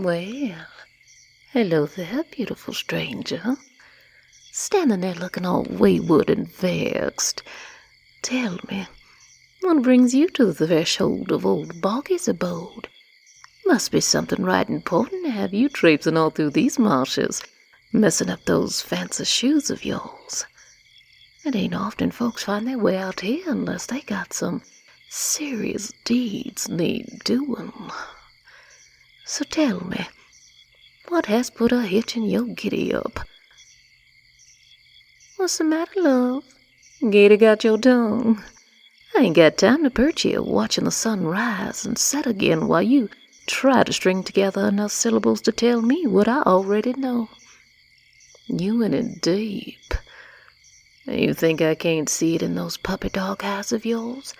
Well, hello there, beautiful stranger. Standing there looking all wayward and vexed. Tell me, what brings you to the threshold of old Boggy's abode? Must be something right important to have you traipsing all through these marshes, messing up those fancy shoes of yours. It ain't often folks find their way out here unless they got some serious deeds need doing. So tell me, what has put a hitch in your giddy-up? What's the matter, love? Gator got your tongue. I ain't got time to perch here watching the sun rise and set again while you try to string together enough syllables to tell me what I already know. You in it deep. You think I can't see it in those puppy dog eyes of yours?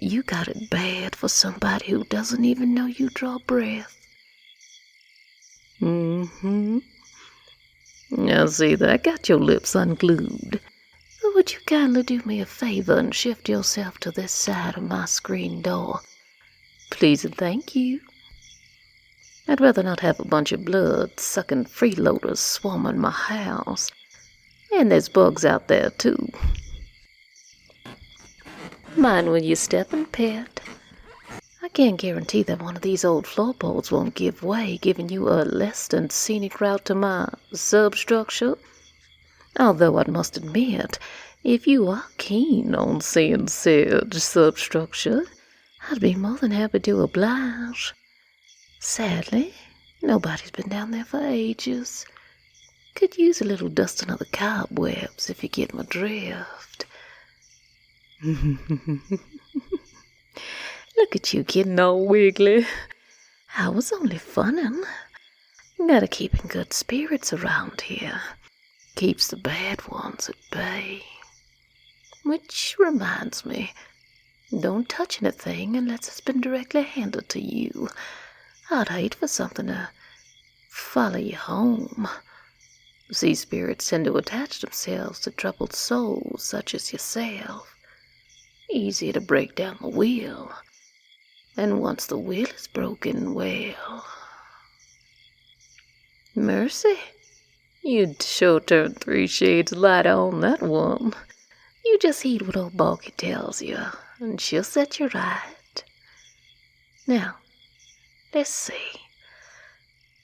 You got it bad for somebody who doesn't even know you draw breath. Now see, that got your lips unglued. Would you kindly do me a favor and shift yourself to this side of my screen door? Please and thank you. I'd rather not have a bunch of blood-sucking freeloaders swarming my house. And there's bugs out there, too. Mind when you steppin', pet. I can't guarantee that one of these old floorboards won't give way, giving you a less than scenic route to my substructure. Although I must admit, if you are keen on seeing said substructure, I'd be more than happy to oblige. Sadly, nobody's been down there for ages. Could use a little dusting of the cobwebs if you get my drift. Look at you getting all wiggly. I was only funning. Gotta keep in good spirits around here. Keeps the bad ones at bay. Which reminds me, don't touch anything unless it's been directly handed to you. I'd hate for something to follow you home. Sea spirits tend to attach themselves to troubled souls such as yourself. Easier to break down the wheel. And once the wheel is broken, well... Mercy, you'd sure turn 3 shades lighter on that one. You just heed what old Balky tells you, and she'll set you right. Now, let's see.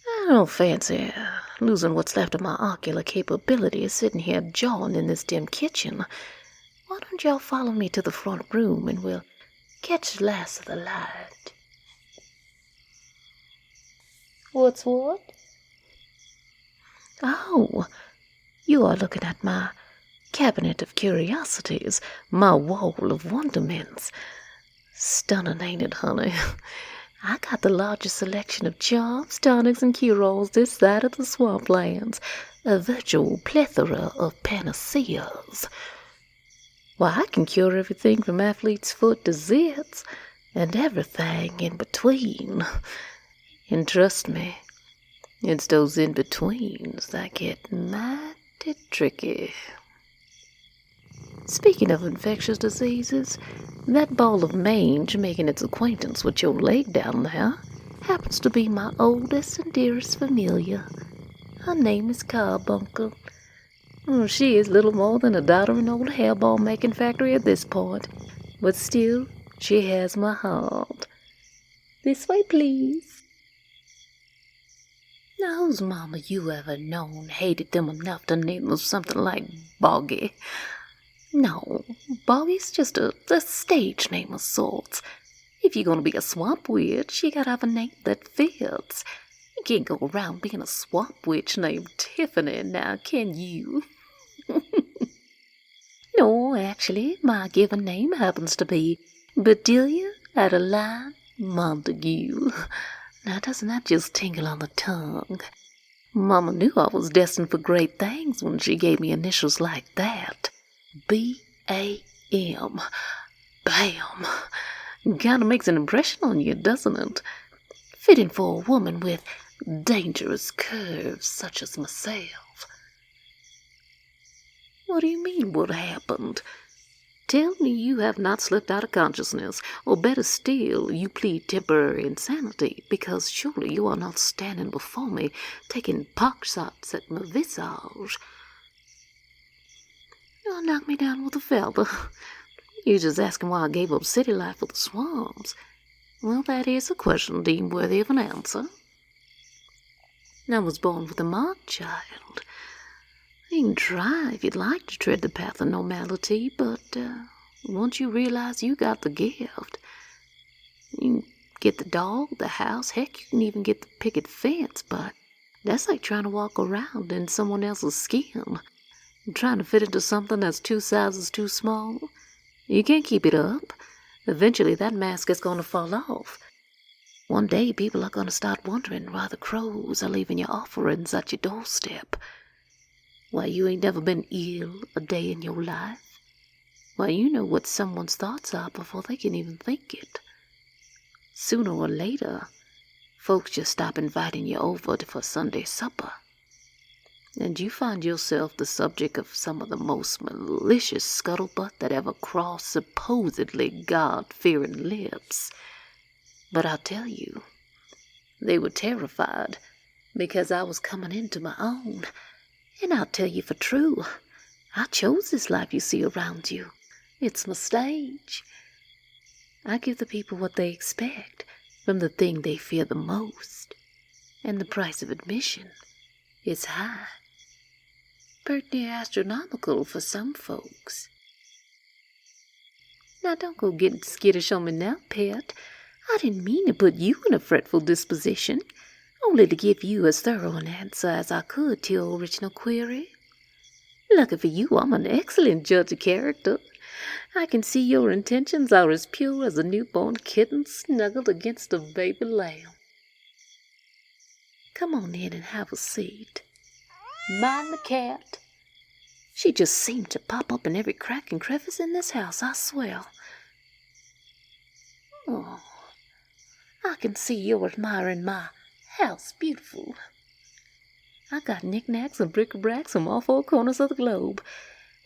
I don't fancy losing what's left of my ocular capability sitting here jawing in this dim kitchen. Why don't y'all follow me to the front room and we'll catch the last of the light? What's what? Oh, you are looking at my cabinet of curiosities, my wall of wonderments. Stunning, ain't it, honey? I got the largest selection of charms, tonics, and cure-alls this side of the swamplands. A virtual plethora of panaceas. Why, I can cure everything from athlete's foot to zits, and everything in between. And trust me, it's those in-betweens that get mighty tricky. Speaking of infectious diseases, that ball of mange making its acquaintance with your leg down there happens to be my oldest and dearest familiar. Her name is Carbuncle. She is little more than a daughter of an old hairball-making factory at this point, but still, she has my heart. This way, please. Now, whose mama you ever known hated them enough to name them something like Boggy? No, Boggy's just a stage name of sorts. If you're gonna be a swamp witch, you gotta have a name that fits. You can't go around being a swamp witch named Tiffany now, can you? No, actually, my given name happens to be Bedelia Adeline Montague. Now, doesn't that just tingle on the tongue? Mama knew I was destined for great things when she gave me initials like that. B-A-M. Bam. Kinda makes an impression on you, doesn't it? Fitting for a woman with dangerous curves such as myself. What do you mean, what happened? Tell me you have not slipped out of consciousness, or better still, you plead temporary insanity, because surely you are not standing before me, taking pot shots at my visage. You'll knock me down with a feather. You're just asking why I gave up city life for the swamps. Well, that is a question deemed worthy of an answer. I was born with a mark, child. You can try if you'd like to tread the path of normality, but once you realize you got the gift, you can get the dog, the house, heck, you can even get the picket fence, but that's like trying to walk around in someone else's skin, trying to fit into something that's 2 sizes too small. You can't keep it up. Eventually that mask is going to fall off. One day people are going to start wondering why the crows are leaving your offerings at your doorstep. Why you ain't never been ill a day in your life. Why you know what someone's thoughts are before they can even think it. Sooner or later, folks just stop inviting you over for Sunday supper. And you find yourself the subject of some of the most malicious scuttlebutt that ever crossed supposedly God-fearing lips. But I'll tell you, they were terrified because I was coming into my own. And I'll tell you for true, I chose this life you see around you. It's my stage. I give the people what they expect from the thing they fear the most. And the price of admission is high. Pretty astronomical for some folks. Now don't go getting skittish on me now, pet. I didn't mean to put you in a fretful disposition. Only to give you as thorough an answer as I could to your original query. Lucky for you, I'm an excellent judge of character. I can see your intentions are as pure as a newborn kitten snuggled against a baby lamb. Come on in and have a seat. Mind the cat. She just seemed to pop up in every crack and crevice in this house, I swear. Oh, I can see you're admiring my house beautiful. I got knickknacks and bric-a-bracs from all 4 corners of the globe,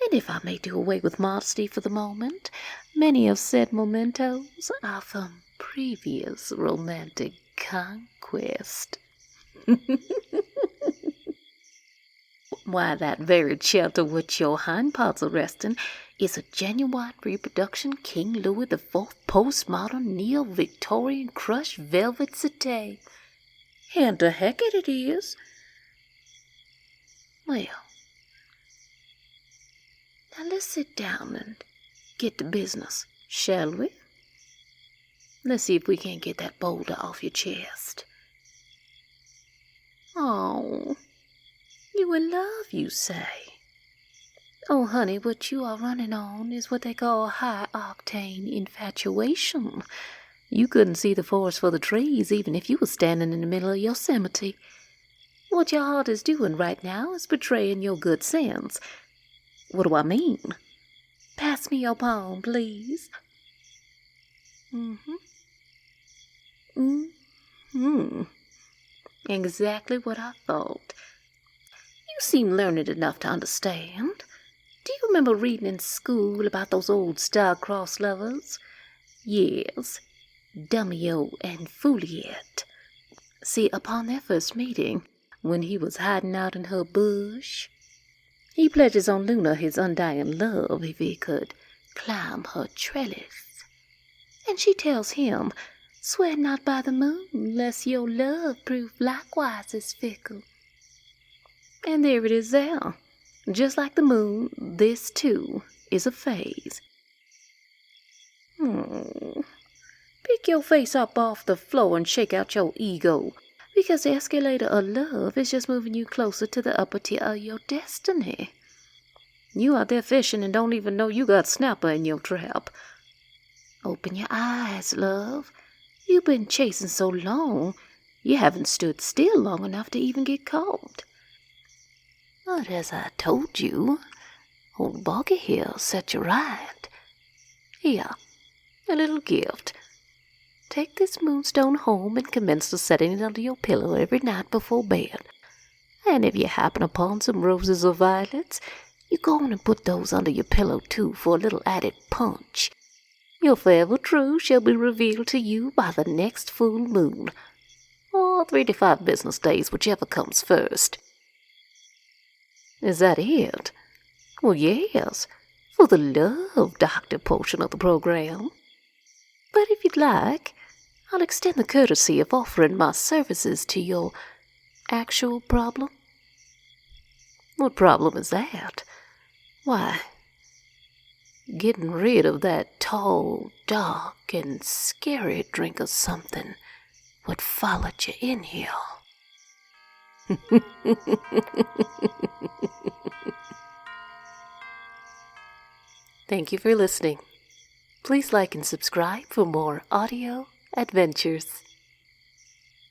and if I may do away with modesty for the moment, many of said mementos are from previous romantic conquest. Why, that very shelter which your hindparts are resting is a genuine reproduction King Louis IV postmodern neo-Victorian crushed velvet settee. And the heck it is. Well, now let's sit down and get to business, shall we? Let's see if we can't get that boulder off your chest. Oh, you in love, you say? Oh, honey, what you are running on is what they call high-octane infatuation. You couldn't see the forest for the trees even if you were standing in the middle of Yosemite. What your heart is doing right now is betraying your good sense. What do I mean? Pass me your palm, please. Exactly what I thought. You seem learned enough to understand. Do you remember reading in school about those old star-crossed lovers? Yes, Dumio and Fouliet. See, upon their first meeting, when he was hiding out in her bush, he pledges on Luna his undying love if he could climb her trellis. And she tells him, swear not by the moon, lest your love prove likewise as fickle. And there it is there. Just like the moon, this, too, is a phase. Pick your face up off the floor and shake out your ego, because the escalator of love is just moving you closer to the upper tier of your destiny. You out there fishing and don't even know you got snapper in your trap. Open your eyes, love. You've been chasing so long, you haven't stood still long enough to even get caught. But as I told you, old Boggy here set you right. Here, a little gift. Take this moonstone home and commence to setting it under your pillow every night before bed. And if you happen upon some roses or violets, You go on and put those under your pillow, too, for a little added punch. Your forever truth shall be revealed to you by the next full moon, or 3 to 5 business days, whichever comes first. Is that it? Well, yes, for the love doctor portion of the program. But if you'd like, I'll extend the courtesy of offering my services to your actual problem. What problem is that? Why, getting rid of that tall, dark, and scary drink of something what followed you in here. Thank you for listening. Please like and subscribe for more audio adventures.